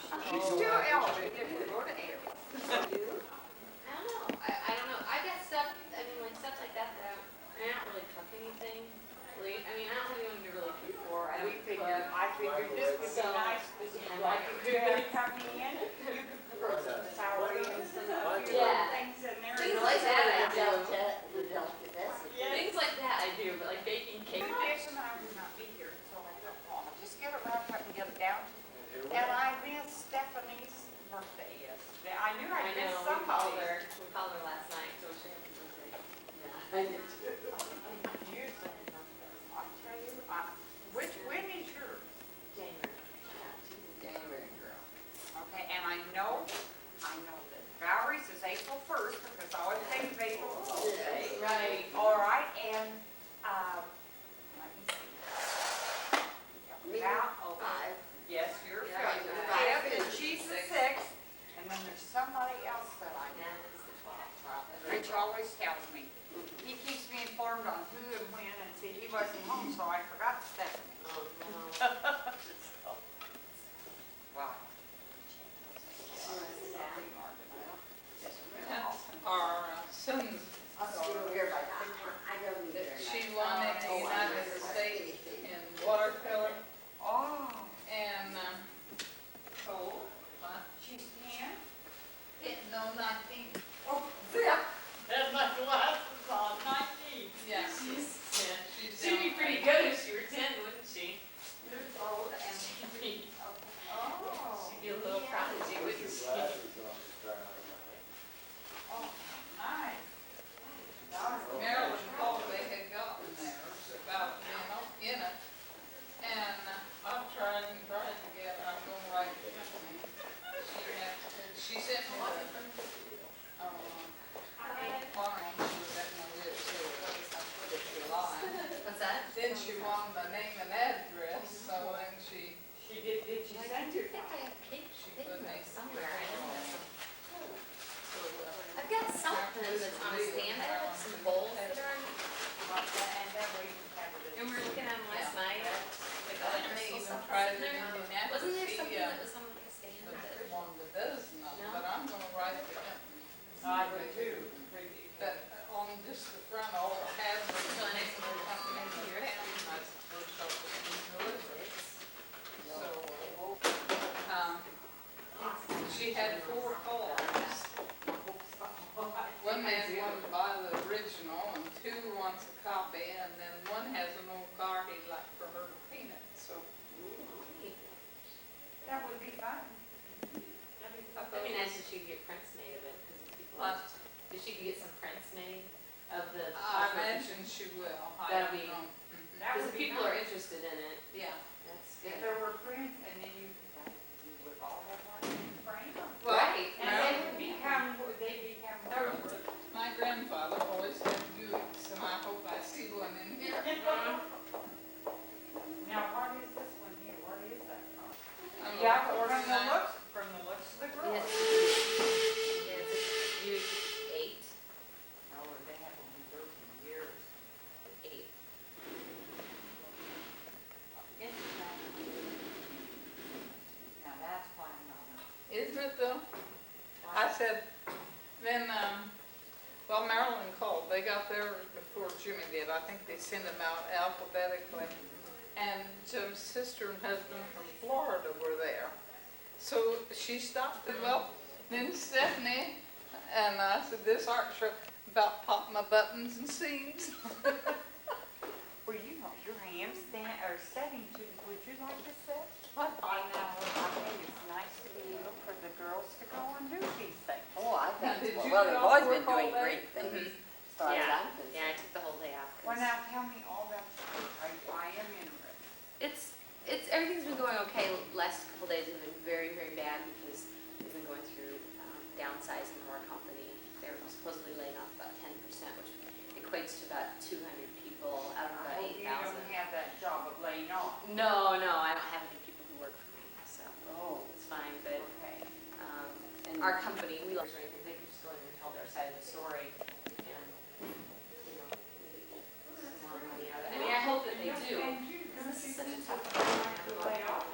She's still elevated. We go to Aries. I don't know. I don't know. I got stuff. I mean, like stuff like that. I don't really cook anything. Really, I mean, I don't have anyone to really cook for. I We don't figured, cook. I figured this would be So, nice. This is I like like a good coming in. You could put some celery and some few Yeah. things in there. Things like that I do. The delicatessen. Things like that I do, but like baking cake. Dish and I would not be here, so I thought, oh, I'll just get it wrapped up and get it down. And I missed Stephanie's birthday yesterday. I knew I I know. missed We called somebody. her. We called her last night, so she happy birthday. I did too. I tell you, when is yours? January. January girl. Okay, and I know that Valerie's is April 1st because I always think of April Fool's Day. Right. All right, and, let me see. Me, Oh, 5. yes, you're Yeah, right. you're right. And she's the 6th, and then there's somebody else that I know. That is the 12th. Rich always tells me. He keeps me informed on who and when, and see, he wasn't home, so I forgot Stephanie. Oh, no. Wow. Our son's I'll see you over here by I don't need very much. she won in the United States in watercolor Oh, and cool. She's 10? no 19. Oh, zip. Had my glasses on, 19. Yeah, She's she'd be pretty good if she were 10, wouldn't she? Years old and, She'd be oh. a little prodigy, wouldn't she? Oh, nice. Marilyn called, they had gotten theirs about in it, and I've tried to get. I'm going right to company. She sent me the farm. She was at my lips too. July. What's that? Then she wanted the name and address, so then she Did she I send think you? I have cake put me somewhere. I know that. so I've got something that's on a stand. I have some bowls that are on. And then we have it. And we were looking at them last night. Like, oh, and they there's even still tried something to there. do the Wasn't there Napa something Sea, that was on like a stand that? wanted a dozen of them, No? but I'm gonna write the company. I would too. But on just the front, all it has is So the next name of the one, company. next year. I suppose so, delivery. So, she had 4 cars. One man wanted to buy the original and 2 wants a copy, and then one has an old car he'd like for her to paint it, so. That would be fun. That'd be nice if she could get prints made of it, because people, What? if she could get some prints made of the. I imagine she will. I That'd don't be- know. That Because would if be people are nice. interested in it, Yeah. that's If good. there were prints, and then you would all have one frame. Well, Right. And they would become, more. my grandfather always had Buicks, and I hope I see one in here. Now, what is this one here? What is that car? I'm Yeah, looking but for from the looks of the Yeah, girl. it's a Buick 8. Oh, they haven't been built in years. 8. Now, that's why I'm not. Isn't it though? I said, then, well, Marilyn called. They got theirs before Jimmy did. I think they sent them out alphabetically. And Jim's sister and husband from Florida were there. So she stopped and, well, then Stephanie, and I said, this art show about pop my buttons and seams. Well, you know, your hands are setting to, would you like to set? What? I know, I think it's nice to be able for the girls to go and do these things. Oh, I Now, think, did you well, get they've off always work been all doing day? great things, as far as Yeah. I'm concerned. Yeah, I took the whole day off. 'cause Well, now tell me all about the I am interested. It's everything's been going okay. Last couple days have been very, very bad because we've been going through downsizing of our company. They're supposedly laying off about 10%, which equates to about 200 people out of I about hope you 8,000. don't have that job of laying off. No, I don't have any people who work for me, so Oh, it's fine. But Okay. and our company, we lost anything. They can just go in and tell their side of the story, and you know, maybe get some more money out of it. I mean, I hope that they do. And you, Because this is such a tough to lay off.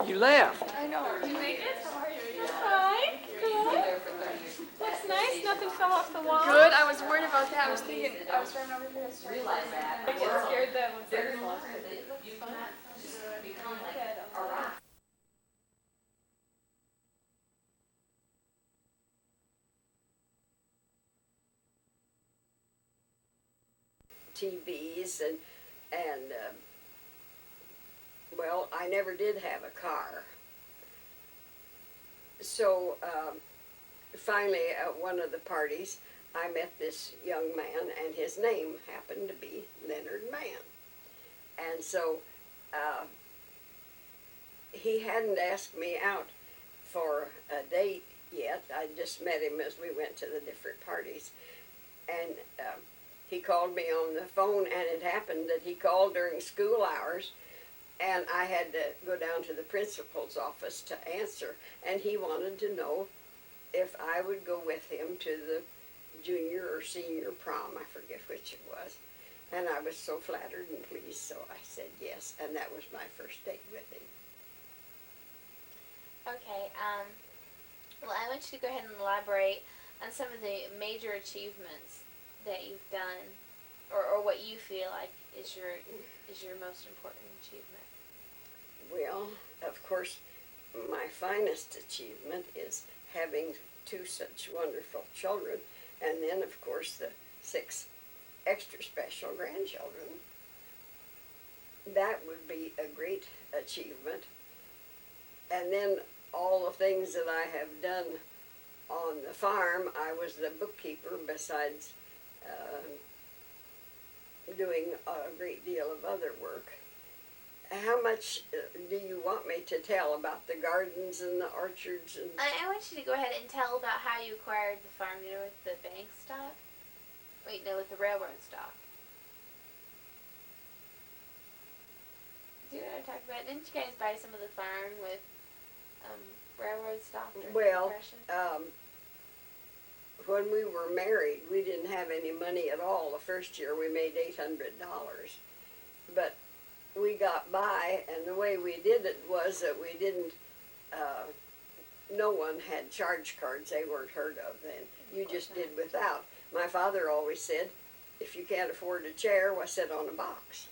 You left. I know. You make it? How are you? Hi. Good. That's nice. Nothing fell off the wall. Good. I was worried about that. I was thinking. I was driving over here. I realized that. I get scared that once I fall off. TVs and well, I never did have a car. So finally, at one of the parties, I met this young man, and his name happened to be Leonard Mann. And so he hadn't asked me out for a date yet. I just met him as we went to the different parties. And he called me on the phone, and it happened that he called during school hours, and I had to go down to the principal's office to answer, and he wanted to know if I would go with him to the junior or senior prom, I forget which it was. And I was so flattered and pleased, so I said yes, and that was my first date with him. Okay, well, I want you to go ahead and elaborate on some of the major achievements that you've done, or what you feel like is your most important achievement. Well, of course, my finest achievement is having two such wonderful children, and then, of course, the 6 extra special grandchildren. That would be a great achievement. And then all the things that I have done on the farm. I was the bookkeeper besides doing a great deal of other work. How much do you want me to tell about the gardens and the orchards? And I want you to go ahead and tell about how you acquired the farm, with the bank stock? Wait, no, with the railroad stock. Do you know what I'm talking about? Didn't you guys buy some of the farm with railroad stock during well, the Depression? when we were married, we didn't have any money at all. The first year we made $800. But we got by, and the way we did it was that we didn't, no one had charge cards. They weren't heard of then. You just did without. My father always said, if you can't afford a chair, why sit on a box?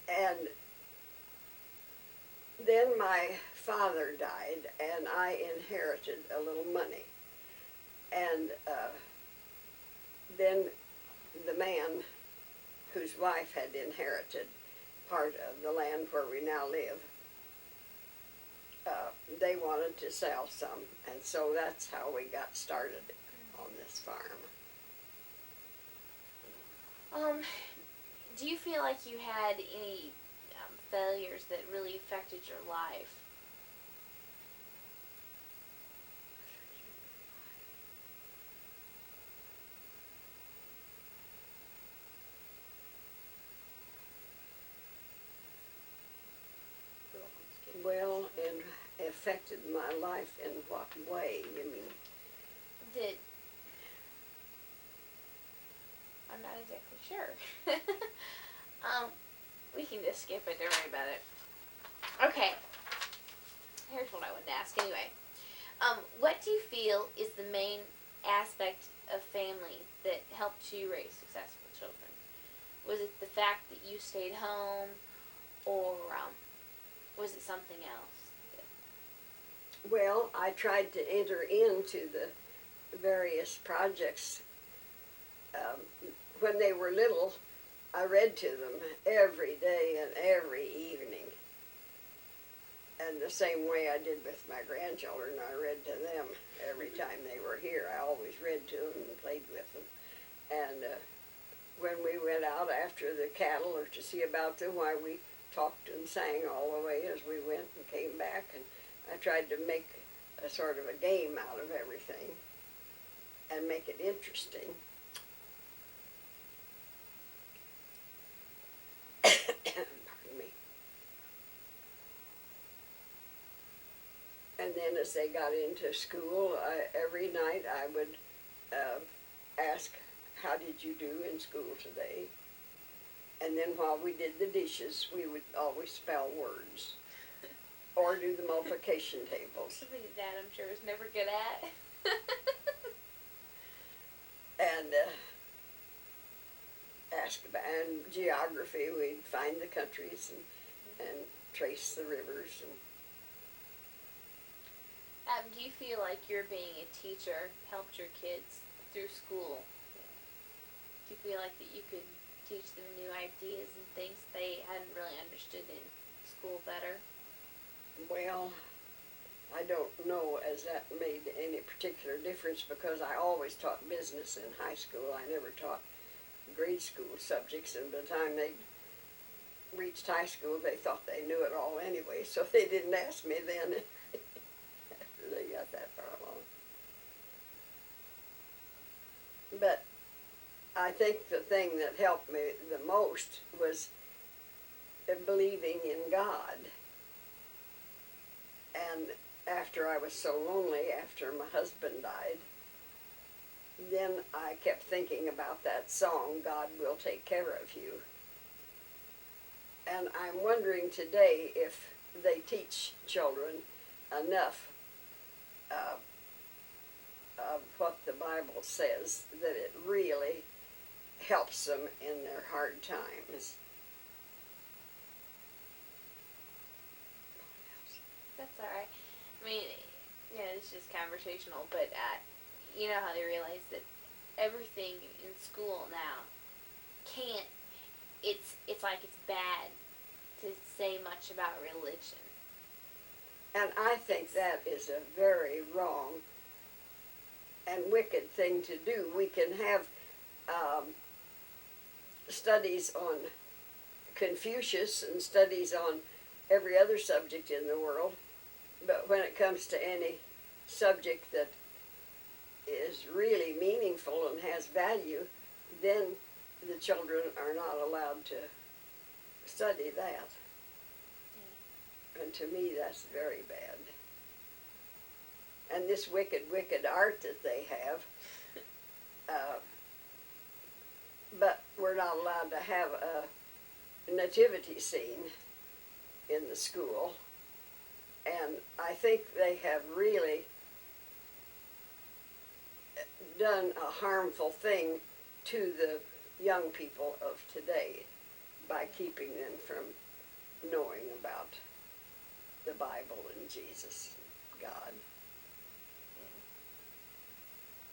And then my father died, and I inherited a little money. And then the man whose wife had inherited part of the land where we now live, they wanted to sell some, and so that's how we got started on this farm. Do you feel like you had any failures that really affected your life? Well, and affected my life in what way, you mean? I'm not exactly sure. We can just skip it, don't worry about it. Okay. Here's what I wanted to ask anyway. What do you feel is the main aspect of family that helped you raise successful children? Was it the fact that you stayed home, or was it something else? Well, I tried to enter into the various projects. When they were little, I read to them every day and every evening. And the same way I did with my grandchildren, I read to them every time they were here. I always read to them and played with them. And when we went out after the cattle or to see about them, why, we talked and sang all the way as we went and came back. And I tried to make a sort of a game out of everything and make it interesting. Pardon me. And then as they got into school, every night I would ask, how did you do in school today? And then while we did the dishes, we would always spell words. or do the multiplication tables. Something Dad, I'm sure, is never good at. And ask about, and geography, we'd find the countries and trace the rivers. And Do you feel like your being a teacher helped your kids through school? Do you feel like that you could teach them new ideas and things they hadn't really understood in school better? well, I don't know as that made any particular difference because I always taught business in high school. I never taught grade school subjects, and by the time they reached high school, they thought they knew it all anyway, so they didn't ask me then after they got that far along. But I think the thing that helped me the most was believing in God. And after I was so lonely, after my husband died, then I kept thinking about that song, God Will Take Care of You. And I'm wondering today if they teach children enough of what the Bible says that it really helps them in their hard times. That's alright. I mean, it's just conversational, but you know how they realize that everything in school now can't, it's like it's bad to say much about religion. And I think that is a very wrong and wicked thing to do. We can have studies on Confucius and studies on every other subject in the world, but when it comes to any subject that is really meaningful and has value, then the children are not allowed to study that. And to me, that's very bad. And this wicked art that they have, but we're not allowed to have a nativity scene in the school. And I think they have really done a harmful thing to the young people of today by keeping them from knowing about the Bible and Jesus, God.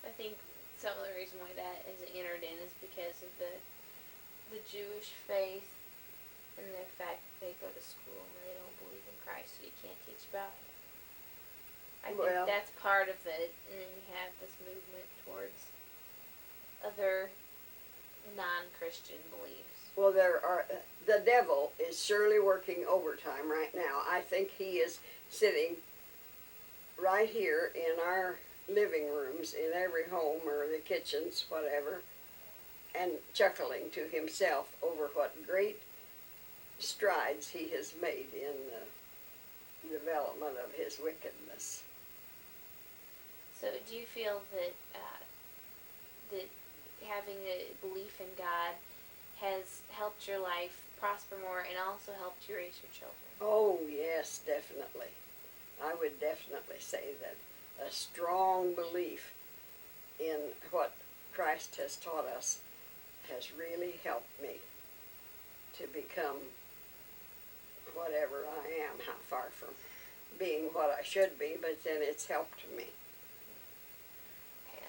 I think some of the reason why that isn't entered in is because of the Jewish faith and the fact that they go to school and they don't believe in Christ, so you can't teach about him. I think Well, that's part of it, and then you have this movement towards other non-Christian beliefs. well, the devil is surely working overtime right now. I think he is sitting right here in our living rooms, in every home or the kitchens, whatever, and chuckling to himself over what great strides he has made in the development of his wickedness. So do you feel that that having a belief in God has helped your life prosper more and also helped you raise your children? Oh, yes, definitely. I would definitely say that a strong belief in what Christ has taught us has really helped me to become whatever I am, how far from being what I should be, but then it's helped me. Okay,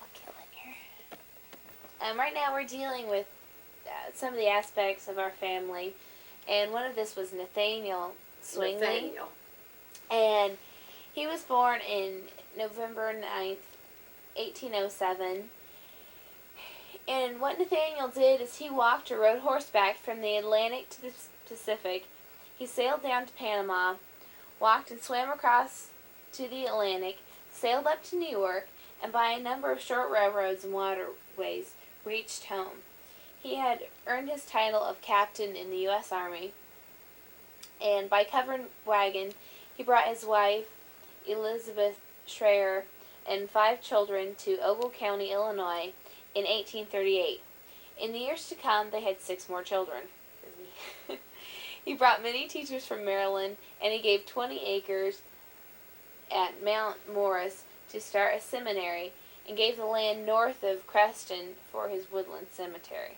I'll kill it here. Right now we're dealing with some of the aspects of our family, and one of this was Nathaniel Swingley. Nathaniel. And he was born in November 9th, 1807. And what Nathaniel did is he walked or rode horseback from the Atlantic to the Pacific. He sailed down to Panama, walked and swam across to the Atlantic, sailed up to New York, and by a number of short railroads and waterways reached home. He had earned his title of captain in the U.S. Army, and by covered wagon, he brought his wife, Elizabeth Schreier, and 5 children to Ogle County, Illinois, in 1838. In the years to come, they had 6 more children, because he He brought many teachers from Maryland, and he gave 20 acres at Mount Morris to start a seminary, and gave the land north of Creston for his woodland cemetery.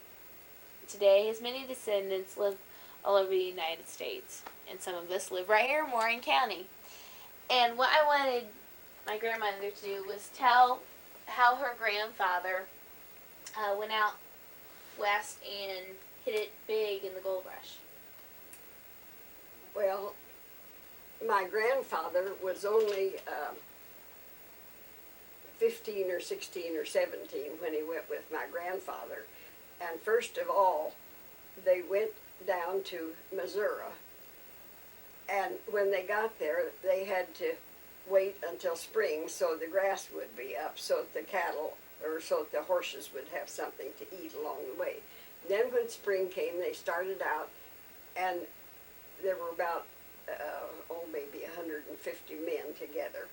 Today, his many descendants live all over the United States, and some of us live right here in Warren County. And what I wanted my grandmother to do was tell how her grandfather went out west and hit it big in the gold rush. Well, my grandfather was only 15 or 16 or 17 when he went with my grandfather. And first of all, they went down to Missouri. And when they got there, they had to wait until spring so the grass would be up, so that the cattle, or so that the horses would have something to eat along the way. Then when spring came, they started out, and there were about, maybe 150 men together.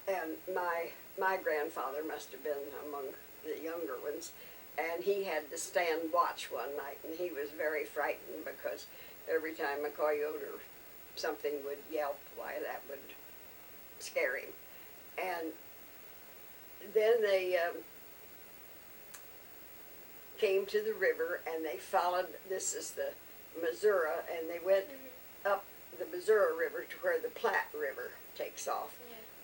And my grandfather must have been among the younger ones, and he had to stand watch one night, and he was very frightened because every time a coyote or something would yelp, why, that would scare him. And then they came to the river, and they followed, this is the Missouri, and they went up the Missouri River to where the Platte River takes off.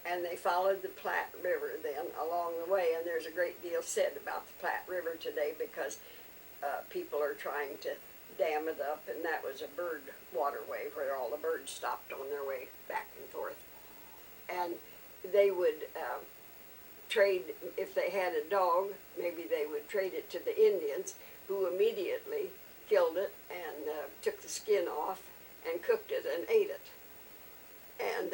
And they followed the Platte River then along the way, and there's a great deal said about the Platte River today because people are trying to dam it up, and that was a bird waterway where all the birds stopped on their way back and forth. And they would trade, if they had a dog, maybe they would trade it to the Indians, who immediately killed it and took the skin off and cooked it and ate it. And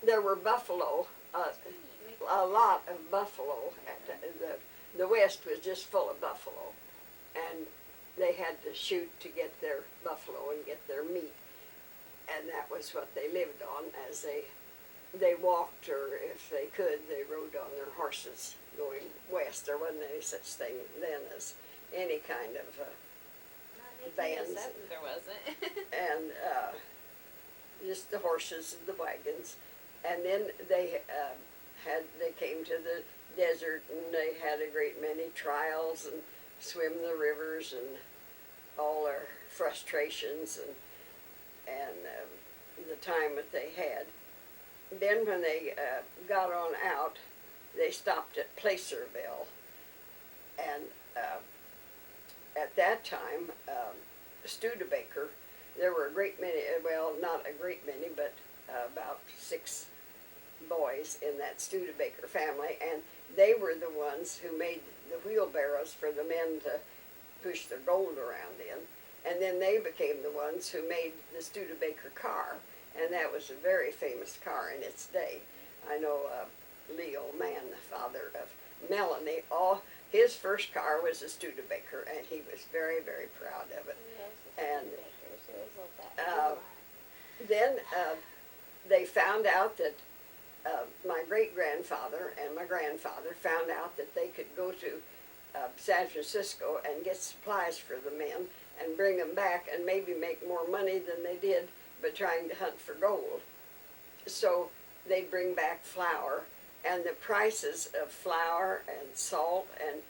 there were buffalo, a lot of buffalo. The West was just full of buffalo, and they had to shoot to get their buffalo and get their meat, and that was what they lived on as they walked, or if they could, they rode on their horses going west. There wasn't any such thing then as any kind of vans. There wasn't. And just the horses and the wagons. And then they came to the desert, and they had a great many trials and swim the rivers and all their frustrations and the time that they had. Then when they got on out, they stopped at Placerville, and at that time, Studebaker, there were a great many, well, not a great many, but about 6 boys in that Studebaker family, and they were the ones who made the wheelbarrows for the men to push their gold around in. And then they became the ones who made the Studebaker car, and that was a very famous car in its day. I know Leo Mann, the father of Melanie, his first car was a Studebaker, and he was very, very proud of it. And then they found out that my great-grandfather and my grandfather found out that they could go to San Francisco and get supplies for the men and bring them back and maybe make more money than they did by trying to hunt for gold. So they'd bring back flour, and the prices of flour and salt and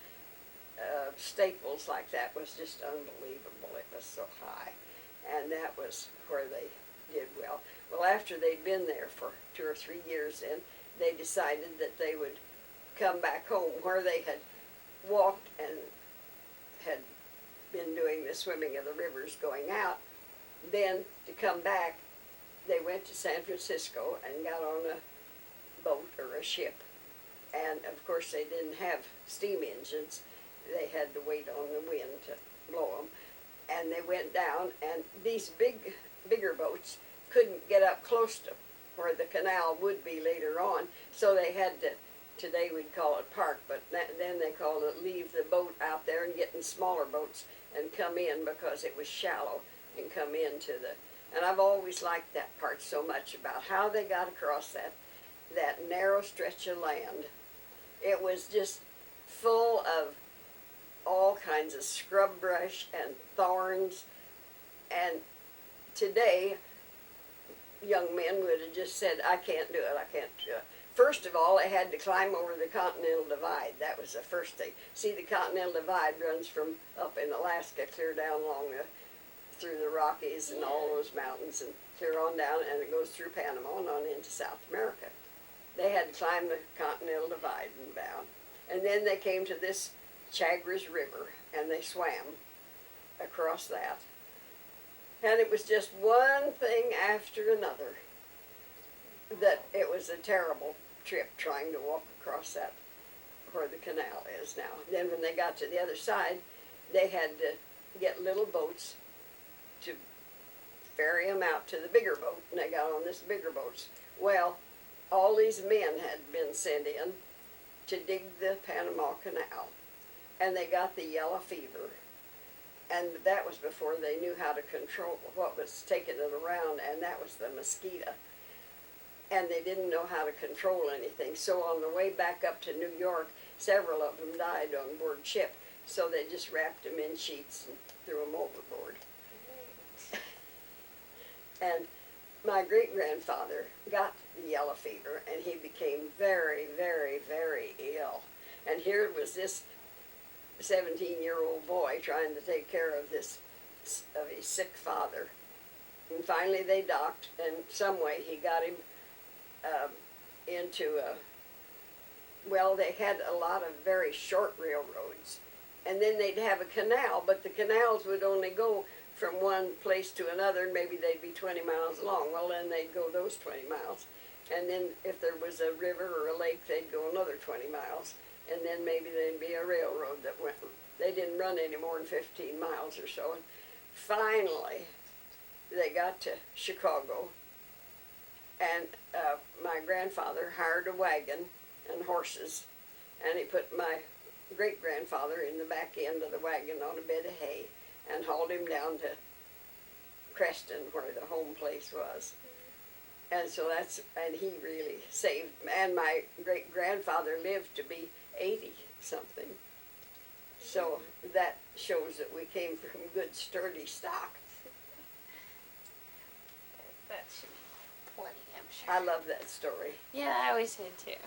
staples like that was just unbelievable. It was so high, and that was where they did well. Well, after they'd been there for 2 or 3 years, then they decided that they would come back home where they had walked and had been doing the swimming of the rivers going out. Then to come back, they went to San Francisco and got on a boat or a ship. And of course they didn't have steam engines. They had to wait on the wind to blow them. And they went down, and these bigger boats couldn't get up close to where the canal would be later on, so they had to, today we'd call it park, but then they called it leave the boat out there and get in smaller boats and come in because it was shallow and come into and I've always liked that part so much about how they got across that narrow stretch of land. It was just full of all kinds of scrub brush and thorns And today, young men would have just said, I can't do it, I can't do it. First of all, they had to climb over the Continental Divide. That was the first thing. See, the Continental Divide runs from up in Alaska clear down along through the Rockies and all those mountains and clear on down, and it goes through Panama and on into South America. They had to climb the Continental Divide and down. And then they came to this Chagres River, and they swam across that. And it was just one thing after another, that it was a terrible trip trying to walk across that, where the canal is now. Then when they got to the other side, they had to get little boats to ferry them out to the bigger boat, and they got on this bigger boats. Well, all these men had been sent in to dig the Panama Canal, and they got the yellow fever. And that was before they knew how to control what was taking it around, and that was the mosquito. And they didn't know how to control anything. So on the way back up to New York, several of them died on board ship. So they just wrapped them in sheets and threw them overboard. And my great-grandfather got the yellow fever, and he became very, very, very ill. And here was this 17-year-old boy trying to take care of his sick father. And finally they docked, and some way he got him into well, they had a lot of very short railroads. And then they'd have a canal, but the canals would only go from one place to another, and maybe they'd be 20 miles long. Well, then they'd go those 20 miles. And then if there was a river or a lake, they'd go another 20 miles. And then maybe there'd be a railroad that went. They didn't run any more than 15 miles or so. And finally, they got to Chicago, and my grandfather hired a wagon and horses, and he put my great-grandfather in the back end of the wagon on a bed of hay and hauled him down to Creston, where the home place was. And so and he really saved, and my great-grandfather lived to be 80-something. So that shows that we came from good, sturdy stock. That should be plenty, I'm sure. I love that story. Yeah, I always did too.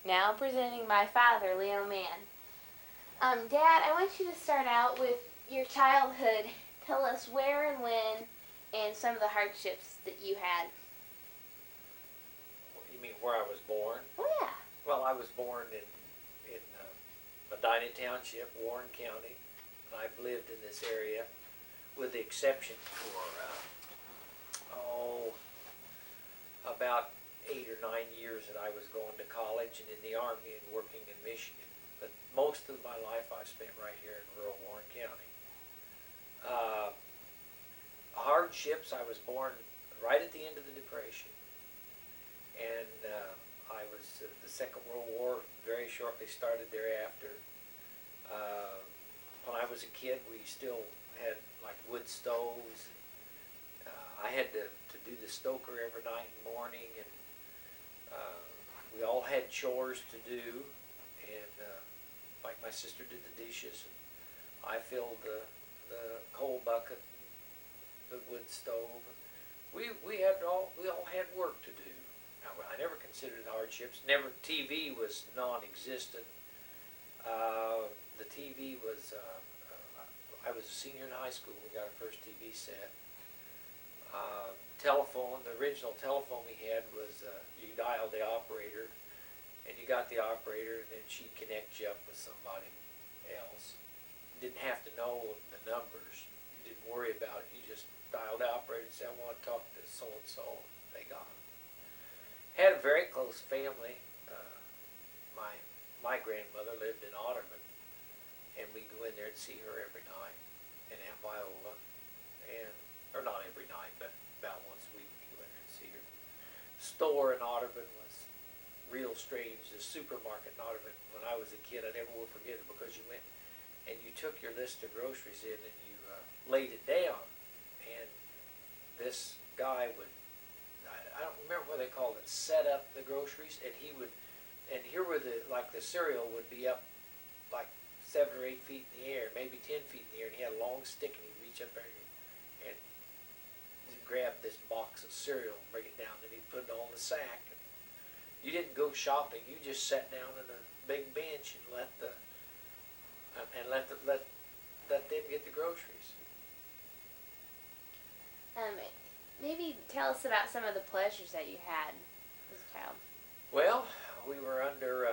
Now presenting my father, Leo Mann. Dad, I want you to start out with your childhood. Tell us where and when, and some of the hardships that you had. You mean where I was born? Oh yeah. Well, I was born in Medina Township, Warren County, and I've lived in this area, with the exception for about 8 or 9 years that I was going to college and in the Army and working in Michigan. But most of my life I spent right here in rural Warren County. Hardships, I was born right at the end of the Depression. And I was, the Second World War very shortly started thereafter. When I was a kid, we still had like wood stoves. I had to do the stoker every night and morning, and we all had chores to do. And like my sister did the dishes, and I filled the coal bucket, and the wood stove. We all had work to do. I never considered hardships. TV was non-existent. The TV was, I was a senior in high school. We got our first TV set. Telephone, the original telephone we had was, you dialed the operator, and you got the operator, and then she'd connect you up with somebody else. You didn't have to know the numbers. You didn't worry about it. You just dialed the operator and said, I want to talk to so-and-so. They got it. Had a very close family. My grandmother lived in Otterman, and we'd go in there and see her every night, and Aunt Viola, or not every night, but about once a week we'd go in there and see her. Store in Otterman was real strange. The supermarket in Otterman, when I was a kid, I never will forget it, because you went and you took your list of groceries in and you laid it down, and this guy would, I don't remember what they called it, set up the groceries, and he would, and here were the cereal would be up like 7 or 8 feet in the air, maybe 10 feet in the air, and he had a stick, and he'd reach up there and grab this box of cereal and bring it down, and he'd put it all in the sack. And you didn't go shopping. You just sat down on a big bench and let them get the groceries. Maybe tell us about some of the pleasures that you had as a child. Well, we were under.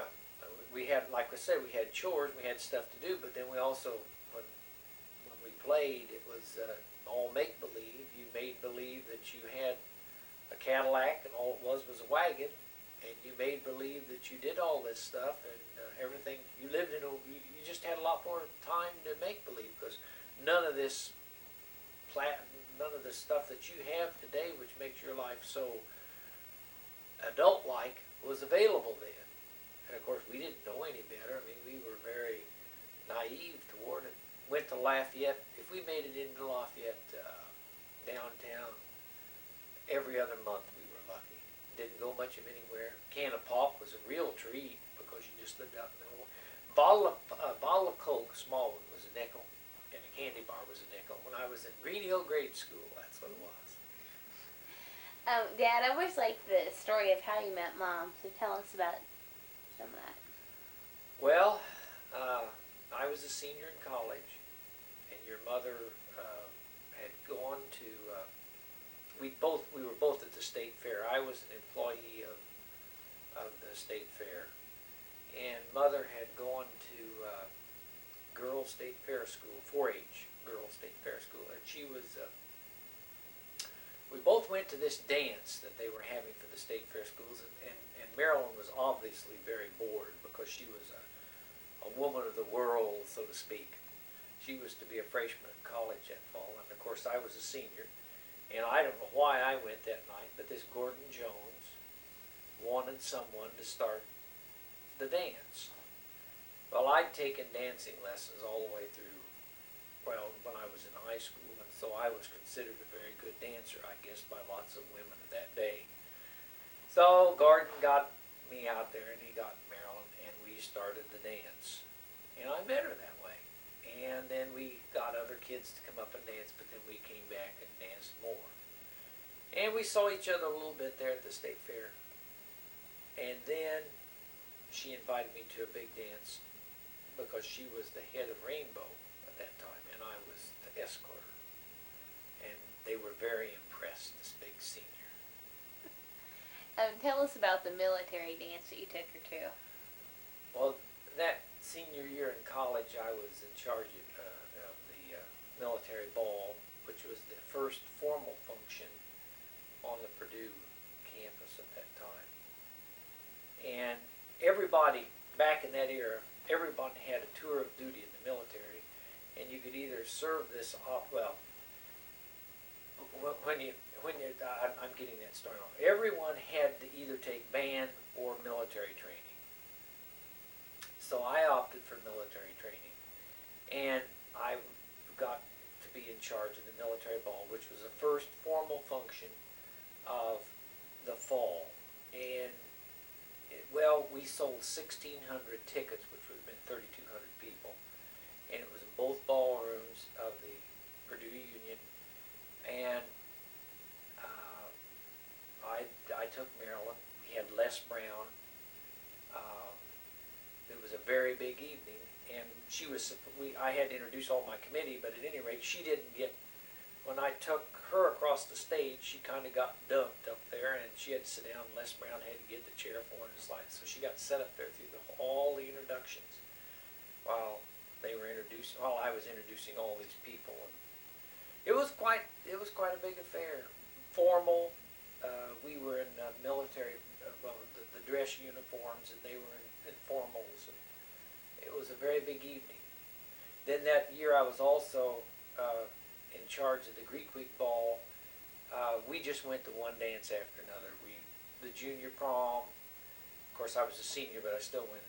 We had, like I said, we had chores. We had stuff to do, but then we also, when we played, it was all make believe. You made believe that you had a Cadillac, and all it was a wagon, and you made believe that you did all this stuff and everything. You lived in you just had a lot more time to make believe, because none of this stuff that you have today, which makes your life so adult-like, was available then. And of course, we didn't know any better. I mean, we were very naive toward it. Went to Lafayette. If we made it into Lafayette downtown every other month, we were lucky. Didn't go much of anywhere. Can of pop was a real treat because you just lived out in the middle. Bottle of Coke, small one, was a nickel, and a candy bar was a nickel. When I was in Green Hill grade school, that's what it was. Dad, I always liked the story of how you met Mom, so tell us about some of that. Well, I was a senior in college, and your mother had gone to. We were both at the state fair. I was an employee of the state fair, and Mother had gone to Girls State Fair School, 4-H Girls State Fair School, and she was. We both went to this dance that they were having for the state fair schools, and Marilyn was obviously very bored because she was a woman of the world, so to speak. She was to be a freshman in college that fall, and of course I was a senior. And I don't know why I went that night, but this Gordon Jones wanted someone to start the dance. Well, I'd taken dancing lessons all the way through, well, when I was in high school, and so I was considered a very good dancer, I guess, by lots of women of that day. So Gordon got me out there, and he got Marilyn, and we started the dance. And I met her that way. And then we got other kids to come up and dance, but then we came back and danced more. And we saw each other a little bit there at the state fair. And then she invited me to a big dance because she was the head of Rainbow at that time, and I was the escort. And they were very impressed, this big senior. Tell us about the military dance that you took her to. Well, that senior year in college, I was in charge of the military ball, which was the first formal function on the Purdue campus at that time. And everybody, back in that era, everybody had a tour of duty in the military, and you could either serve this, I'm getting that story wrong. Everyone had to either take band or military training. So I opted for military training, and I got to be in charge of the military ball, which was the first formal function of the fall. And we sold 1,600 tickets, which would have been 3,200 people, and it was in both ballrooms of the Purdue Union. And I took Marilyn. We had Les Brown. It was a very big evening, and I had to introduce all my committee, but at any rate, she didn't get. When I took her across the stage, she kind of got dumped up there, and she had to sit down. Les Brown had to get the chair for her to slide, so she got set up there through all the introductions while I was introducing all these people, and it was quite a big affair. Formal. We were in military, the dress uniforms, and they were in formals, and it was a very big evening. Then that year I was also in charge of the Greek Week ball. We just went to one dance after another. The junior prom, of course I was a senior, but I still went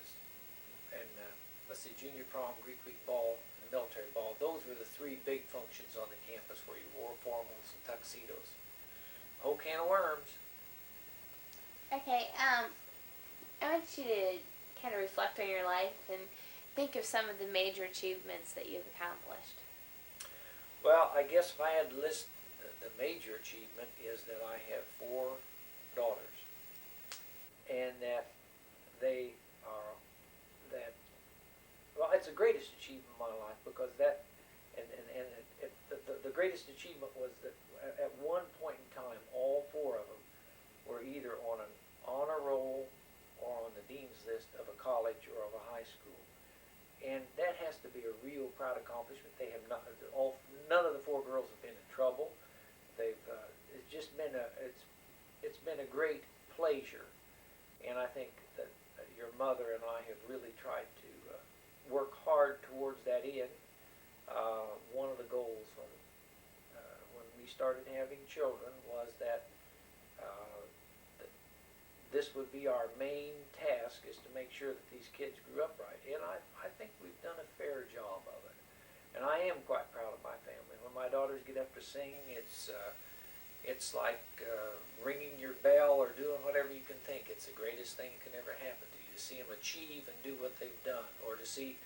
junior prom, Greek Week ball, and the military ball. Those were the three big functions on the campus where you wore formals and tuxedos. Whole can of worms. Okay, I want you to kind of reflect on your life and think of some of the major achievements that you've accomplished. Well, I guess if I had to list the major achievement is that I have 4 daughters, and that they are, that, well, it's the greatest achievement of my life, because that, the greatest achievement was that at one point in time, all 4 of them were either on an honor roll or on the dean's list of a college or of a high school. And that has to be a real proud accomplishment. They have not, none of the 4 girls have been in trouble. They've, it's just been it's been a great pleasure. And I think that your mother and I have really tried to work hard towards that end. One of the goals when we started having children was that this would be our main task, is to make sure that these kids grew up right. And I think we've done a fair job of it. And I am quite proud of my family. When my daughters get up to sing, it's like ringing your bell or doing whatever you can think. It's the greatest thing that can ever happen to you, to see them achieve and do what they've done, or to see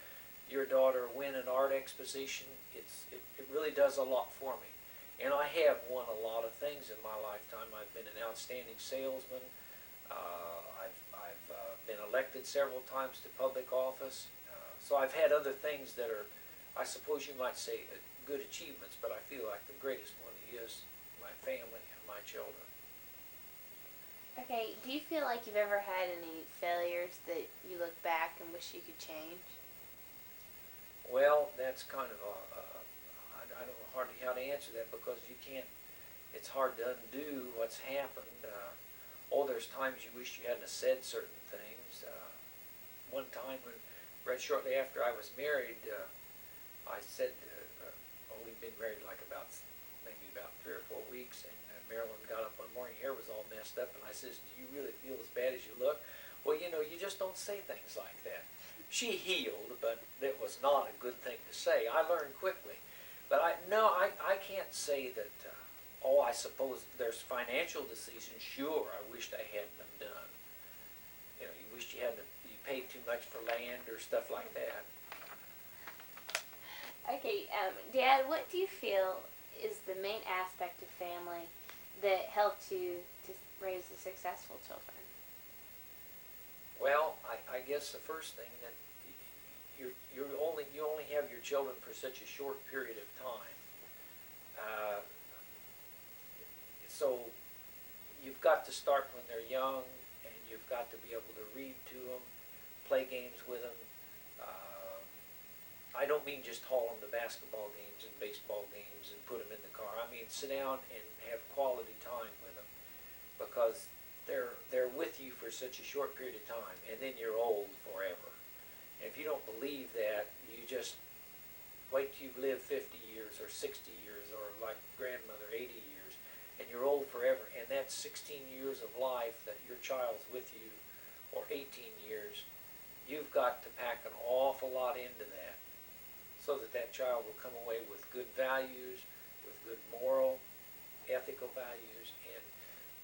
your daughter win an art exposition. It really does a lot for me. And I have won a lot of things in my lifetime. I've been an outstanding salesman. I've been elected several times to public office. So I've had other things that are, I suppose you might say, good achievements, but I feel like the greatest one is my family and my children. Okay, do you feel like you've ever had any failures that you look back and wish you could change? Well, that's kind of I don't know hardly how to answer that, because you can't, it's hard to undo what's happened. There's times you wish you hadn't said certain things. One time right shortly after I was married, I said, we'd been married like maybe about 3 or 4 weeks, and Marilyn got up one morning, hair was all messed up, and I says, "Do you really feel as bad as you look?" Well, you just don't say things like that. She healed, but it was not a good thing to say. I learned quickly. But I can't say that, I suppose there's financial decisions, sure, I wished I hadn't have done. You wished you paid too much for land or stuff like that. Okay, Dad, what do you feel is the main aspect of family that helped you to raise the successful children? Well, I guess the first thing that you only have your children for such a short period of time. So you've got to start when they're young, and you've got to be able to read to them, play games with them. I don't mean just haul them to basketball games and baseball games and put them in the car. I mean sit down and have quality time with them, because they're with you for such a short period of time, and then you're old forever. And if you don't believe that, you just wait till you've lived 50 years or 60 years, or like grandmother, 80 years, and you're old forever. And that's 16 years of life that your child's with you, or 18 years. You've got to pack an awful lot into that, so that that child will come away with good values, with good moral, ethical values, and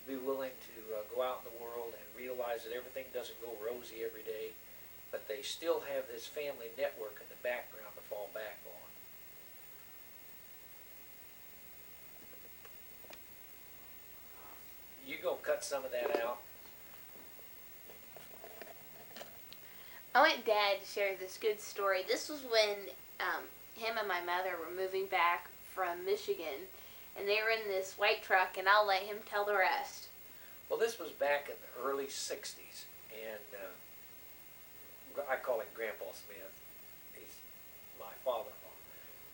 be willing to go out in the world and realize that everything doesn't go rosy every day, but they still have this family network in the background to fall back on. You gonna cut some of that out? I want Dad to share this good story. This was when him and my mother were moving back from Michigan, and they were in this white truck, and I'll let him tell the rest. Well, this was back in the early 60s, and I call him Grandpa Smith. He's my father-in-law.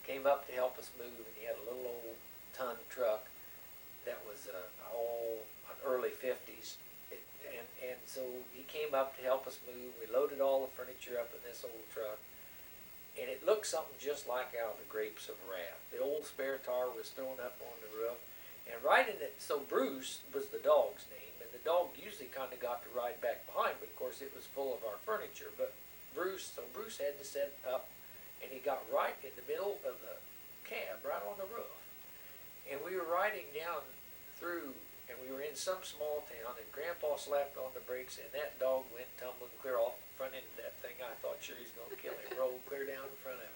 Came up to help us move, and he had a little old ton truck that was an early 50s. And so he came up to help us move. We loaded all the furniture up in this old truck, and it looked something just like out of the Grapes of Wrath. The old spare tire was thrown up on the roof, and right in it, so Bruce was the dog's name, and the dog usually kind of got to ride back behind, but of course it was full of our furniture. But Bruce had to set up, and he got right in the middle of the cab, right on the roof. And we were riding down through, and we were in some small town, and Grandpa slapped on the brakes, and that dog went tumbling clear off the front end of that thing. I thought sure he's going to kill him, rolled clear down in front of him.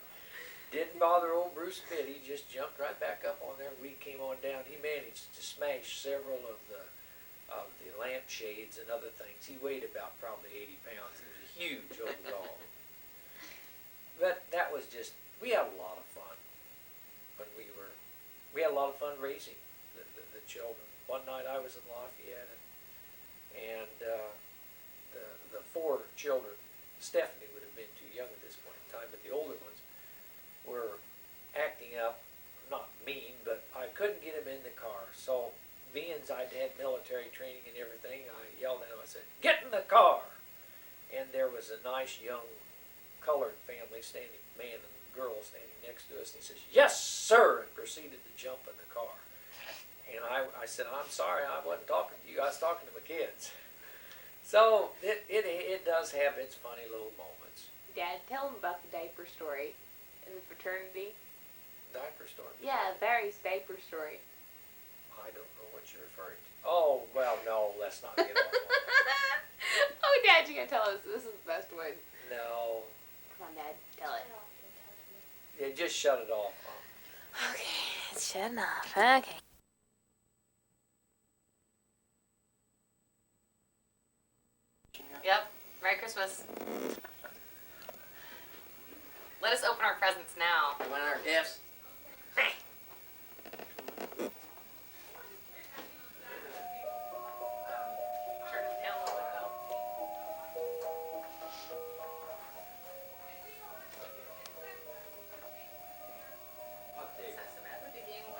Didn't bother old Bruce a bit. He just jumped right back up on there. We came on down. He managed to smash several of the lampshades and other things. He weighed about probably 80 pounds. He was a huge old dog. But that was just, we had a lot of fun when we had a lot of fun raising the children. One night I was in Lafayette and the 4 children, Stephanie would have been too young at this point in time, but the older ones were acting up, not mean, but I couldn't get them in the car. So being I'd had military training and everything, I yelled at them, I said, "Get in the car!" And there was a nice young colored family standing, man and girl standing next to us, and he says, "Yes, sir," and proceeded to jump in the car. And I said, "I'm sorry, I wasn't talking to you, I was talking to my kids." So it does have its funny little moments. Dad, tell them about the diaper story in the fraternity. Diaper story. Yeah, Barry's diaper story. I don't know what you're referring to. Oh, well, no, let's not get off on that. Oh, Dad, you gotta tell us. This is the best way. No, Come on, Dad, tell it. yeah, just shut it off, Mom. Okay, it's shutting off. Okay. Yep. Merry Christmas. Let us open our presents now. You want our gifts? Turn it down a little bit though.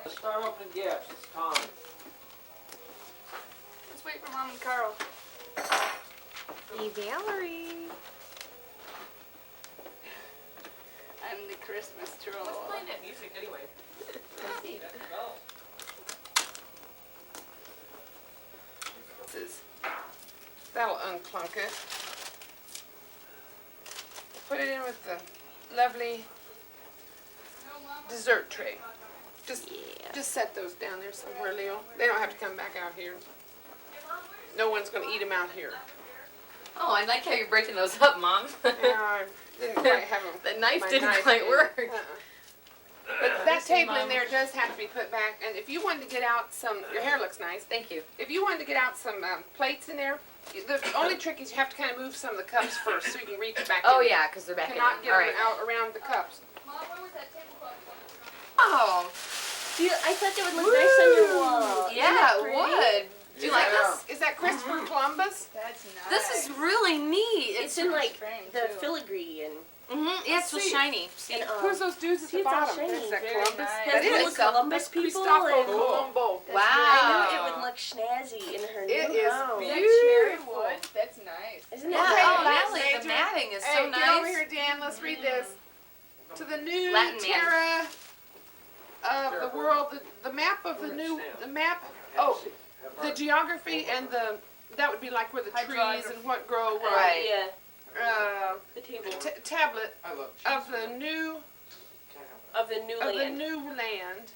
Let's start opening gifts, it's time. Let's wait for Mom and Carl. Hey, Valerie. I'm the Christmas troll. What's playing that music anyway? That'll unclunk it. Put it in with the lovely dessert tray. Just set those down there somewhere, Leo. They don't have to come back out here. No one's gonna eat them out here. Oh, I like how you're breaking those up, Mom. Yeah, I didn't quite have them. The knife my didn't knife quite did. work. But that table in there does have to be put back, and if you wanted to get out some, your hair looks nice. Thank you. If you wanted to get out some plates in there, the only trick is you have to kind of move some of the cups first so you can reach back Oh in. yeah, because they're back in. Cannot get All them right. out around the cups. Mom, where was that tablecloth? Oh, I thought that would look nice on your wall. yeah, it would. Do you like this? Is that Christopher Columbus? That's nice. This is really neat. It's in like frame, the too. filigree and Yeah, it's so See. shiny. See? and Who's those dudes at see, the it's all bottom? shiny. Is that Very Columbus? nice. That Has is little Columbus That's people Cristoforo and- Colombo. I Wow. knew it would look snazzy in her It new is home. That beautiful. cherry wood, that's nice. Isn't it? Yeah, Okay, oh, that's Natalie, the major. matting is Hey, so get over nice. here, Dan. Let's read this. To the new Latin man. terra of the world, the map of the new, the map, oh, the geography and that would be like where the trees Hydrography. and what grow, Right. Yeah, the table tablet I love of the new, of the new of the land. new land.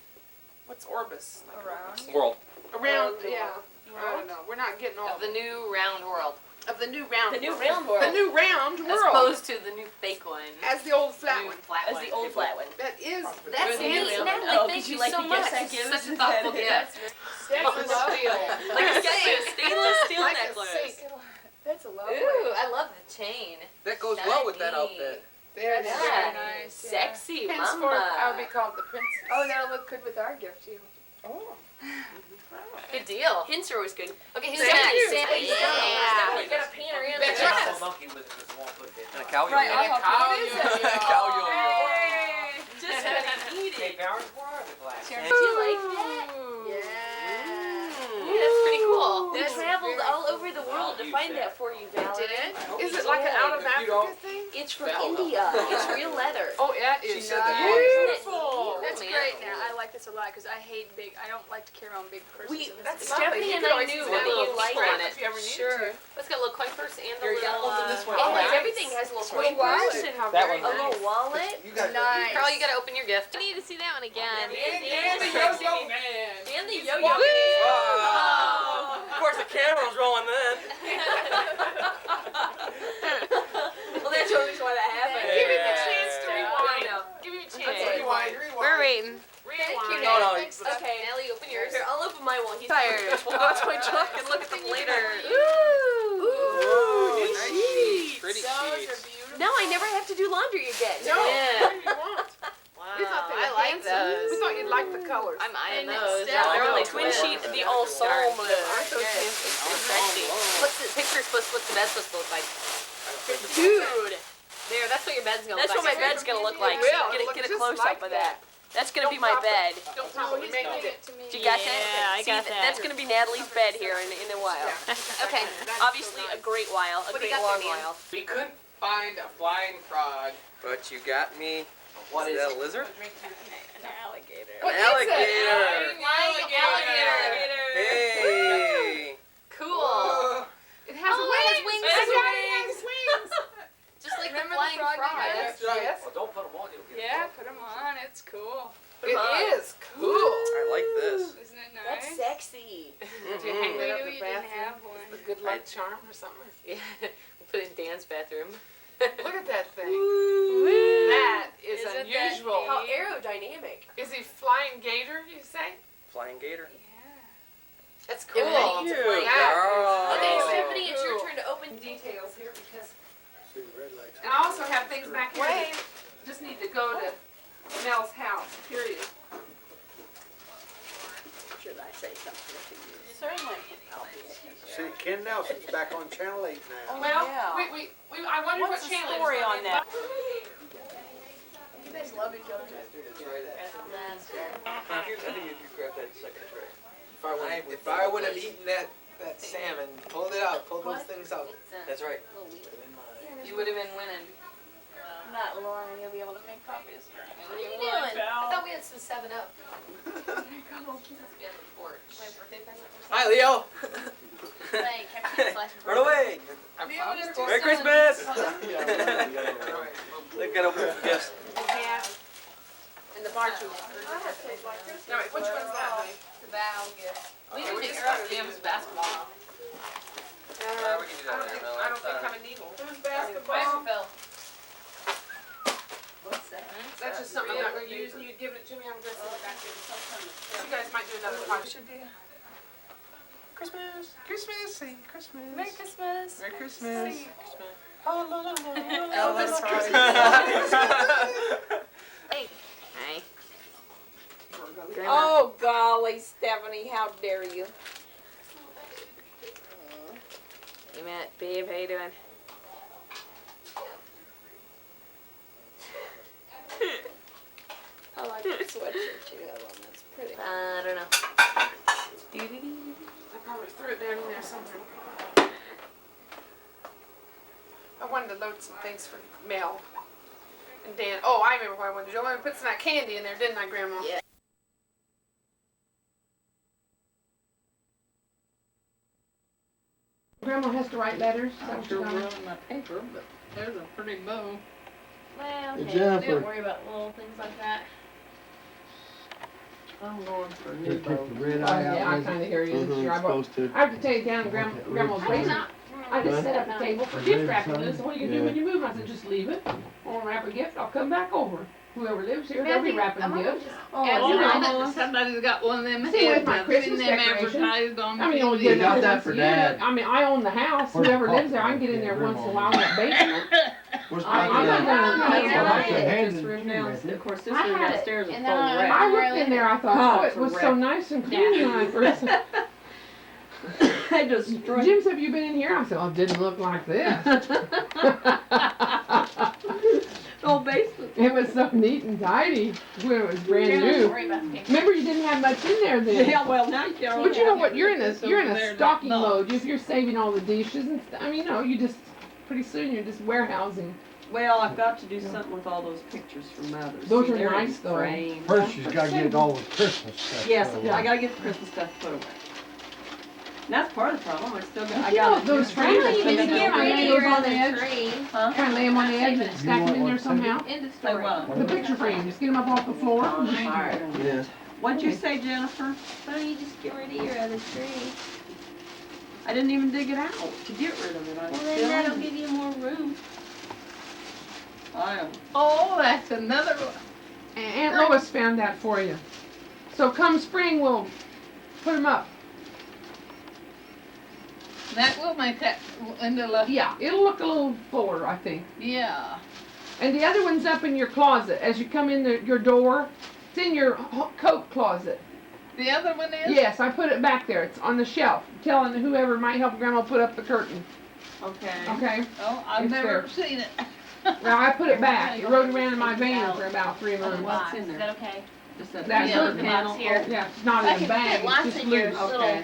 What's Orbis? Like Around. World. Around, the yeah. I don't know. We're not getting all Of the new round world. of the new round. The new world. round world. The new round As world. opposed to the new fake one. As the old flat New one. flat As one. the old flat one. That is. That's Or the new neat, round one. Natalie. Oh, Thank did you you like so the much. gifts I gave? Such a thoughtful gift. Stainless steel. Like a stainless steel Like a necklace. sink. That's a lovely. Ooh, I love the chain. That goes well with that Shiny. outfit. There it is. Very Yeah. nice. Yeah. Sexy Henceforth, I would be mama. called the princess. Oh, that'll look good with our gift too. Good deal. Hints are always good. Okay, who's Thank next? you. Yeah. You gotta pan around. That's the right. glass. monkey with it because it won't put it in. And a cow Right, yo-yo. I'll help Cow you. yo-yo. Cow yo-yo. Hey. Just gonna eat Hey, it. Bowers, where are the glasses? Cheers. Do you like that? Ooh, that's pretty cool. We That's traveled very all over the world to find that for you, Valerie. Did it? Is it like an out of If you Africa don't- thing? It's from Val, though. India. It's real leather. Oh, yeah, it She is said that beautiful. That's man. great. Now I like this a lot because I hate big. I don't like to carry around big purses. We- and this That's is lovely. Stephanie You and could I always knew use that that you little liked strap it. if you ever need Sure. to. It's got a little coin purse and a Here, you gotta little. open this one. Oh, nice. everything has a little Cool coin watch. purse, How That very one. a little wallet. You got Nice. Carl, you gotta open your gift. I need to see that one again. And the yo-yo man. And the He's yo-yo. walking. Oh. Of course, the camera's rolling then. Well, that's always what happened. Give him a Yeah. chance to I rewind. know. Give him a chance Okay. to waiting. Rewind. No, no. Okay, Nelly, open yours. Here, I'll open my one. He's Tired. We'll go to my truck and look at them later. Ooh. New sheets. Pretty Those are sheets. beautiful. Now I never have to do laundry again. No, Yeah. you won't. Wow, We thought they I were like handsome. those. We thought you'd like the colors. I'm eyeing And those. Steph- They're only They're twin cool. sheet, the ensemble. Aren't those Good. fancy? What's the picture supposed? What's the bed supposed to look like? Dude. There, that's what your bed's gonna That's look what like. my bed's gonna look like. It will. Get It'll a look close just up like of that. That's gonna be my Don't pop bed. Don't pop it, we make it. Do you got Yeah, that? I See, got that. That's gonna be Natalie's bed here in a while. Okay. Obviously, a great while, a What do you great got long there, Dan? while. We couldn't find a flying frog. But you got me. What is that it? a lizard? An alligator. What An is it? alligator. Alligator. Hey. Cool. It has Oh, it has wings. wings. I It has got it, it has wings. Just like Remember the flying the frog? frog. Yes, yes. Well, don't put them on, you'll get Yeah, put them on. It's cool. It is cool. I like this. Isn't it That's nice? sexy. Do you hang We that up knew in you the didn't bathroom? have one. The good luck charm or something? Yeah, we'll put it in Dan's bathroom. Look at that thing. Woo. That is Isn't that unusual. neat? How aerodynamic. Is he flying gator, you say? Flying gator. Yeah. That's cool. Thank you, That is Okay, girl. Stephanie, it's your cool. turn to open details here because And I also have things back here that just need to go to Mel's house, period. Should I say something to you? certainly. See, Ken Nelson's back on Channel 8 now. Well, yeah. I wondered What's what the channel it story was on that? You guys love each other. That's I think if you grab that second tray. If I would have eaten that salmon, pulled it out, pulled those things out. That's right. You would have been winning. Not Lauren, you'll be able to make copies for me. What are you Come on, doing? I pal. thought we had some 7-Up. Must be on the porch. My birthday present. Hi, Leo. Like, Captain / Run away. Merry Christmas. They've got open for gifts. And the marching. No, wait, which one's that, honey? The bow gift. We need to figure out Liam's basketball. Alright, we can do that later, Mel. I don't think I have a needle. Who's basketball? Phil. What's that? That's just something I'm not gonna use, and you'd given it to me, I'm gonna send it back to you. You guys might do another project. Christmas, Christmas, sing Christmas. Merry Christmas. Merry Christmas. Sing Oh, la, la, la, la, la, Elvis la, Christmas. Hey. Hi. Oh golly, Stephanie, how dare you? Hey Matt, babe, how you doing? I like that sweatshirt you have on, that's pretty. I don't know. I probably threw it down in there somewhere. I wanted to load some things for Mel and Dan. Oh, I remember what I wanted to do. I wanted to put some of that candy in there, didn't I, Grandma? Yeah. Grandma has to write letters. I'm sure we're on my paper, but there's a pretty bow. Well, Hey, okay, Jennifer. don't worry about little things like that. I'm going for a They new took bow. the red eye out. yeah, I with it. kinda hear you. Mhm, Sure, I brought- supposed to. I have to take it down to Grandma's basement. I just set up a table for gift wrapping. And they said, what are you gonna do when you move? I said, just leave it. I'll wrap a gift. I'll come back over. Whoever lives here, they'll be wrapping gifts. And you know, Somebody's got one of them See, with heads. my I've Christmas seen them decorations. advertised on I mean, only TV. get You got it that once for a year. Dad. I mean, I own the house. Where's Whoever the lives there, I can pop- get in there yeah, once in a grandma. while in that basement. Where's I'm Papa not at? gonna. Well, I could hand This it room to you, down, right there. of course, this I room had it, downstairs is and full of then rats. I looked in there, I thought, oh, it for was so wreck. nice and clean when I first. I just destroyed. Jim said, have you been in here? I said, oh, it didn't look like this. Whole basement. It was so neat and tidy when it was brand Don't new. worry about the paper. Remember, you didn't have much in there then. Yeah, well, now you can't. But you know what? You're in It's a over there, stocking no. mode. If you're saving all the dishes and stuff, I mean, no, you just pretty soon you're just warehousing. Well, I've got to do something with all those pictures from others. Those See, are they're in nice, though. frames. First, she's gotta get all the Christmas stuff. Yes, put away. I gotta get the Christmas stuff put away. And that's part of the problem. I still got. I You know, got those frames, Well, I you think can you get can rid lay of those your on the other edge. tree. Huh? Kind of lay them on the edge and stack them in there somehow. End of Say story. what? The picture frame, just get them up off the floor. Yeah. What'd you say, Jennifer? Why don't you just get rid of your other tree? I didn't even dig it out to get rid of it. I Well, still then that'll am. give you more room. I am. Oh, that's another one. Aunt Lois found that for you. So come spring, we'll put them up. That will make that into the, Yeah, it'll look a little fuller, I think. yeah. And the other one's up in your closet. As you come in your door, it's in your coat closet. The other one is? Yes, I put it back there. It's on the shelf. Telling whoever might help Grandma put up the curtain. Okay. Okay? Oh, I've It's never there. seen it. Now I put it back. It rode around in my van for about 3 months. Box, is that okay? That Yeah. curtain. Box here. Yeah, it's not I in can a bag. fit lots It's just in your loose. little.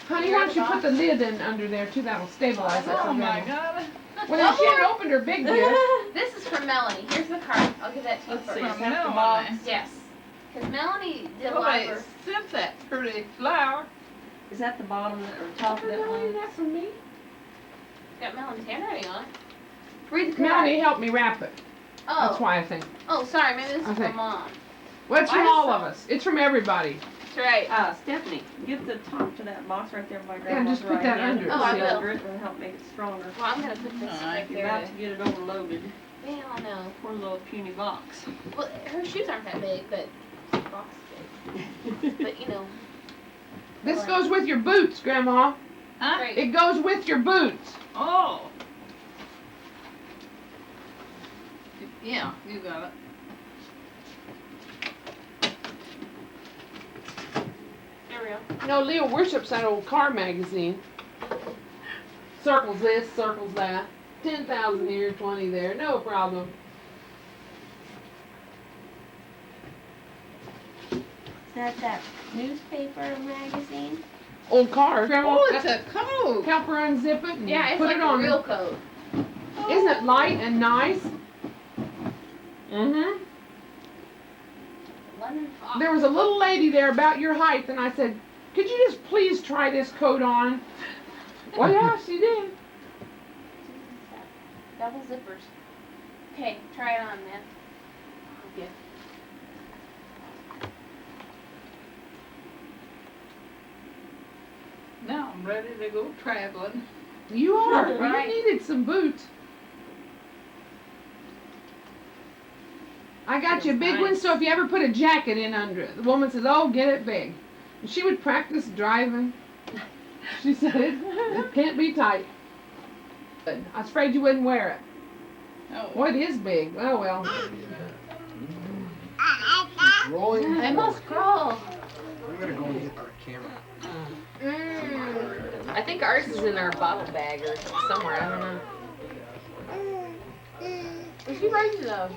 Honey, why don't you put the lid in under there too? That'll stabilize it. Oh for my Grandma. God. Well, she hadn't opened her big gift. This is from Melanie. Here's the card. I'll give that to you Let's first. see, is that the box? Yes. Because Melanie did a Oh, lot they of her. sent that pretty flower. Is that the bottom or top of that Melanie, one? that's from me. Got Melanie's handwriting on it. Read the card. Melanie helped me wrap it. That's Oh. why I think. Oh, sorry. Maybe this is Okay. from Mom. Well, it's Why from is all so- of us. It's from everybody. That's right. Stephanie, give the top to that box right there by Yeah, Grandma's just put right that hand. under it. Oh, I Put it will. under it and help make it stronger. Well, I'm gonna put this Alright, right You're there. about to get it overloaded. Yeah, I know. Poor little puny box. Well, her shoes aren't that big, but the box is big. But you know, This goes with your boots, Grandma. Huh? great. It goes with your boots. Oh. Yeah, you got it. There we go. No, Leo worships that old car magazine. Circles this, circles that. 10,000 here, 20 there. No problem. Is that newspaper magazine? Old car. Grandma, Oh, it's a coat. help her unzip it and Yeah, it's put like it a on. real coat. Isn't it light and nice? Mm-hmm. Lemon fox. There was a little lady there about your height, and I said, could you just please try this coat on? Well, yeah, she did. Double zippers. Okay, try it on, man. Okay. Now I'm ready to go traveling. You are. Right. You needed some boots. I got you a big one, so if you ever put a jacket in under it, the woman says, oh, get it big. And she would practice driving. She said, it can't be tight. But I was afraid you wouldn't wear it. Oh. Boy, it is big. Oh, well. Rolling. I must crawl. I'm gonna go get our camera. I think ours is in our bottle bag or somewhere, I don't know. Was he ready though?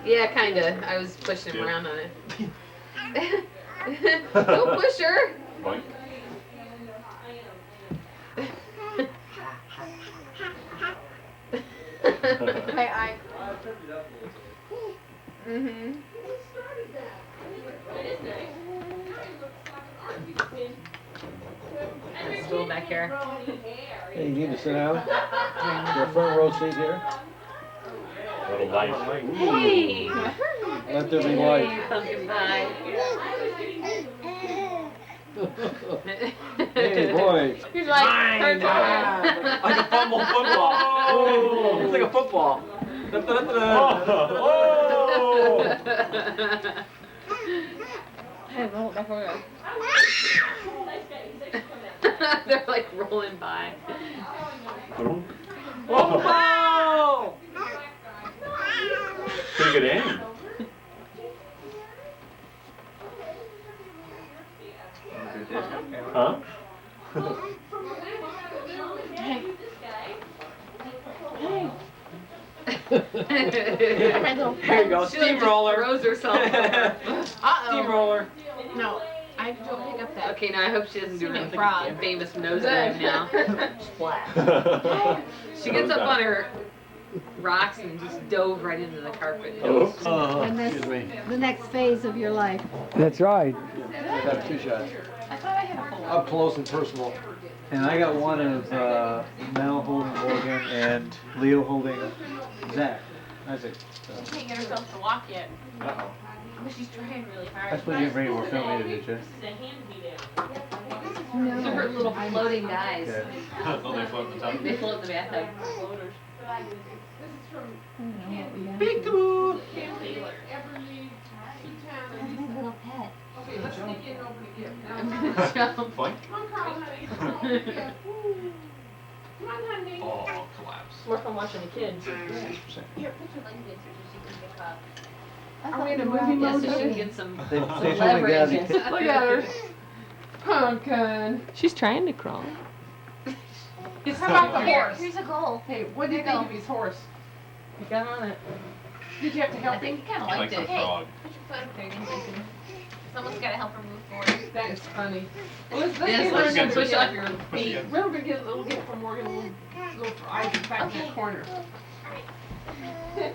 Yeah, kinda. I was pushing him around on it. Don't push her! I. Mm-hmm. Stool back here. Hey, you need to sit down. Your front row seat here. Little light. Hey! Let there be light. Hey, pumpkin pie. Hey, boy. He's like, Mine. Like a fumble football. Oh. It's like a football. hey, roll it back over there. They're like rolling by. Oh! Pretty good aim. Huh? There you go, She like steamroller. just throws herself over. Uh-oh. Steamroller. No, I don't pick up that. Okay, now I hope she doesn't do Steaming her frog. famous nose dive now. Splat. She gets up on her rocks and just dove right into the carpet. Excuse me. The next phase of your life. That's right. I got 2 shots. I thought I had a full. Up close and personal. And I got one of Mel holding Morgan and Leo holding Zach. That's it. She can't get herself to walk yet. Uh-oh. But she's trying really hard. I suppose you didn't bring more film either, did you? These are her little floating guys. Okay. Oh, they float in the tub. They float in the bathtub. Peekaboo! Jump. Fine. Come on, Carl, honey. Come on, honey. Oh, collapse. More fun watching the kids. Here, put your I Are we in a thought movie you were out mode there. So she today? can get some They leverage. told me, Look at her. Pumpkin. She's trying to crawl. How about the horse? Here's a goal. Hey, what do you think of his horse? You got on it. Did you have to I help think him? he kinda Like liked the it. frog. Put your foot there, you can- Someone's gotta help her move forward. That is funny. Well, let's Yes, get let's her to push push up up. your Push feet. again. We're gonna get a little gift from Morgan, a little for Isaac back in the corner.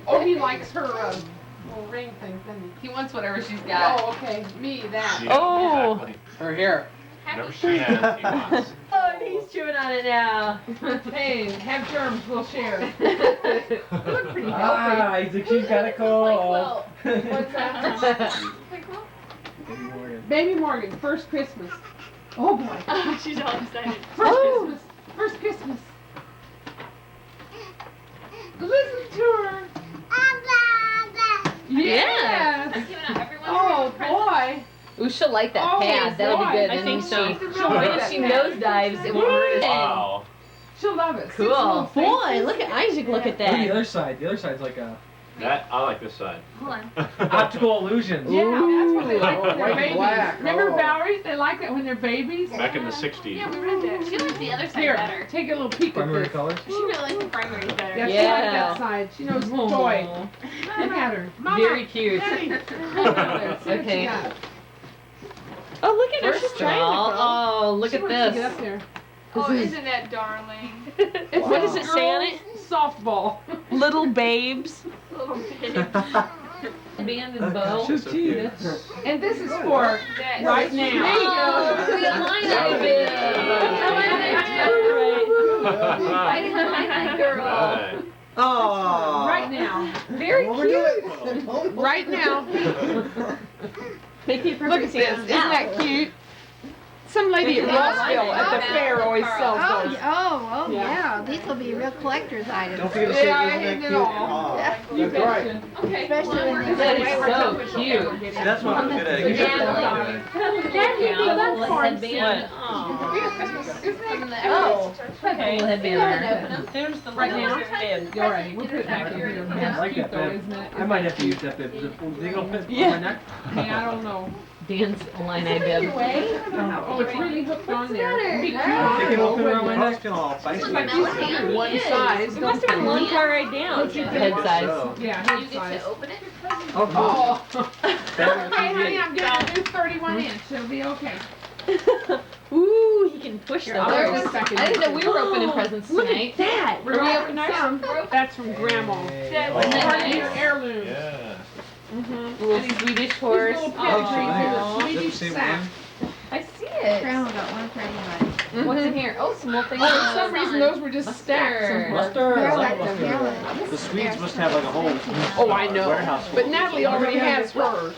Oh, he likes her, little ring thing, doesn't He wants whatever she's he? got. Oh, okay, me, that. Yeah, Oh. exactly. Her hair. Whatever she has, he wants. Oh, he's chewing on it now. Hey, have germs, we'll share. You look pretty healthy. Isaac, she's got a cold. What's that? Baby Morgan, first Christmas. Oh boy. She's all excited. First Christmas. First Christmas. Listen to her. Yes. Giving out everyone's Oh presents. boy. Ooh, she'll like that Oh, pad. That'll be boy. good. I And think then so. she, She'll like when she that pad. nosedives, it won't hurt. Wow. She'll love it. Six Cool. little Boy, faces. look at Isaac. Look at Look at the that. other side. The other side's like a That, I like this side. Hold on. optical illusions. Yeah, that's what they like when they're White and babies. black. Remember Oh. Valerie? They like that when they're babies. Back in the 60s. Yeah, we read that. She likes the other side Here, better. take a little peek at Primary this. colors. She really likes the primary better. Yeah, she Yeah. likes that side. She knows the toy. Aw. Look at her. Mama, Very cute. Daddy. Look at her. See what Okay. she got. Oh, look at her. First She's of trying to all- crawl. Oh, look She at wants to get this. up there. Oh, isn't that darling? It's What a does it say on it? girls' Softball. Little babes. Little bit. Band and bow. She's so cute. And this is for That- right now. Oh, Free line item. Girl. Right. Oh. Right now. Very cute. Right now. They keep Look at this. Isn't that cute? Some lady at Rossville at the fair always sells Oh, those. oh, Yeah. yeah. These will be real collector's items. Don't forget to say, Yeah, isn't ain't that it cute? all? Yeah. You That's right. betcha. Okay. Especially when That they're is so cute. See, that's what I'm good at. You should Yeah. That you do that for him. Headband. From the Oh, okay. Go ahead and open them. There's the Right now? headband. You're right. We'll put it back in here. I That's like cute that though, bib. isn't it? I might have to use that bib. Is it think it'll fit Yeah. on my neck? Hey, I don't know. Dan's line I bib. Oh, it's really hooked on there. It'd be cute. Think it'll fit around my But neck? All feisty. like these are one size. It must have been one car right down. Head size. So. Yeah, You head get size. to open it. Oh, Oh. That Okay, would be honey, it. I'm getting a new 31 inch. It'll be okay. Ooh, he can push I'll those. put this back in I didn't here. know we were opening presents Look tonight. at that. We're gonna open some. That's from Grandma. Hey. Oh. Part of your heirloom. Yeah. Little Swedish horse. Little Oh, pedigree nice. here. Is that the Swedish same sack. one? I see it. Grandma got one for anybody. What's in here? Oh, some more things. Oh, for some reason those were just stacked Mustard. somewhere. Mustard. They're I like like the mustard. The Swedes must have like a whole Oh, I know. warehouse full. But Natalie already has hers.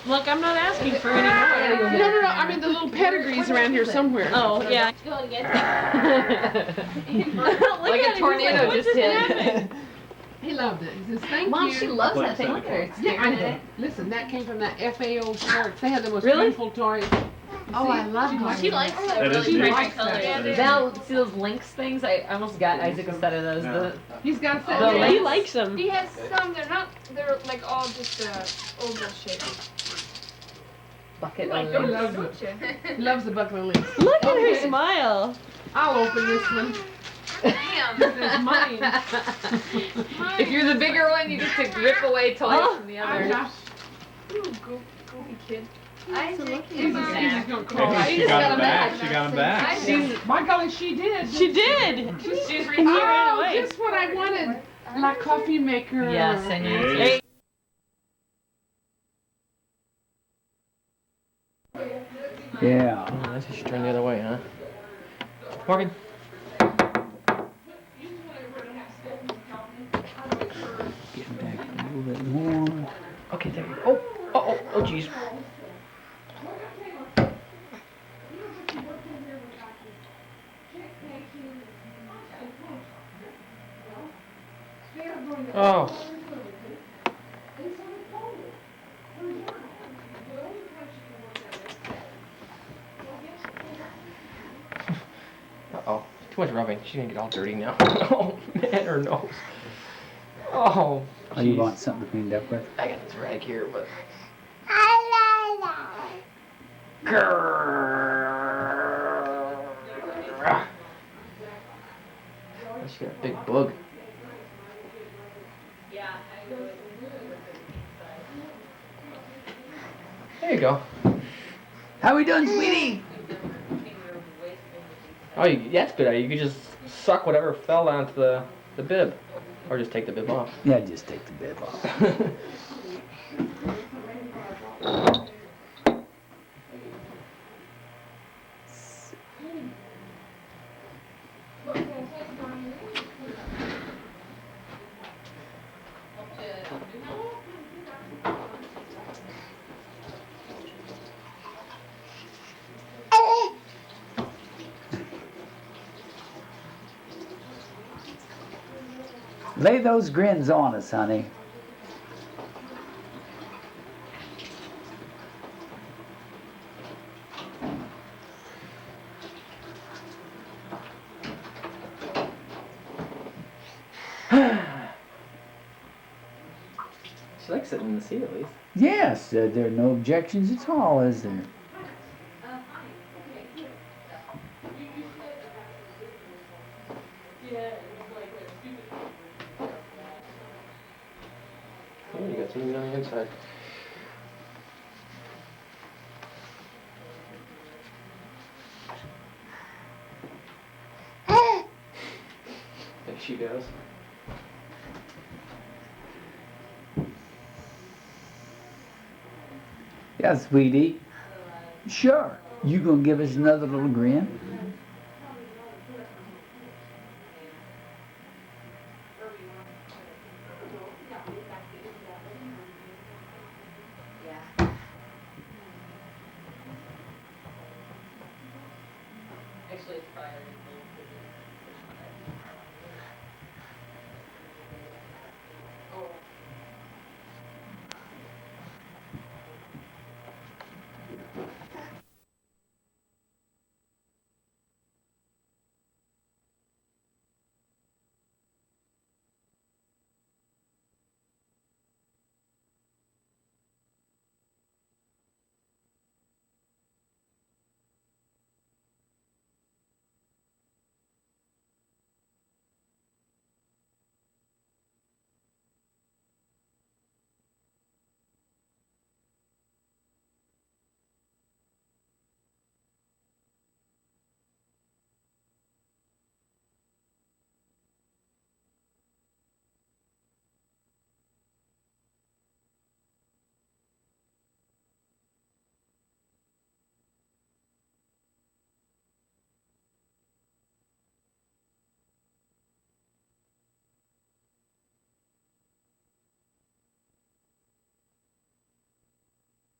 Look, I'm not asking for any more. No. I mean the little pedigrees around here somewhere. Oh, yeah. Go and get Like a tornado just hit. He loved it. He says, "Thank Mom, you." she loves Like that thing. Santa Look at her. Claus. Yeah, I staring at know. it. Listen, that came from that FAO Sports. They had the most Really? beautiful toys. Oh, I love those. She likes the That is really She neat. likes bright that. colors. That is Val, see those Lynx things? I almost got Isaac a set of those. No. He's got a set The of he these. likes them. He has some, they're like all just oval shaped. Bucket Like of those, Lynx. don't you? He loves the bucket of links. Look at her Okay. smile. I'll open this one. Damn. There's mine. If you're the bigger one, you get to rip away toys from the I other. got. Ooh, goofy kid. Isaac He's is gonna back. call. Maybe she just got got him him back. back. She got him back. She's, by golly, she did. She did. She's right here right Oh, away. just what I wanted. My coffee maker. Yes, I need to. Hey. Yeah. I should turn the other way, huh? Morgan. Getting back a little bit more. Okay, there you go. Oh, jeez. Oh. Too much rubbing. She's gonna get all dirty now. Oh man, her nose. Oh. Oh, you jeez. want something cleaned up with? I got this rag here, but. Grrrr. She got a big bug. There you go. How we doing, sweetie? Oh, that's a good idea. You could just suck whatever fell onto the bib. Or just take the bib off. Yeah, just take the bib off. Lay those grins on us, honey. She likes sitting in the seat at least. Yes, there are no objections at all, is there? Oh, you got something on the inside. There she goes. Yeah, sweetie. Sure. You gonna give us another little grin? Actually, it's probably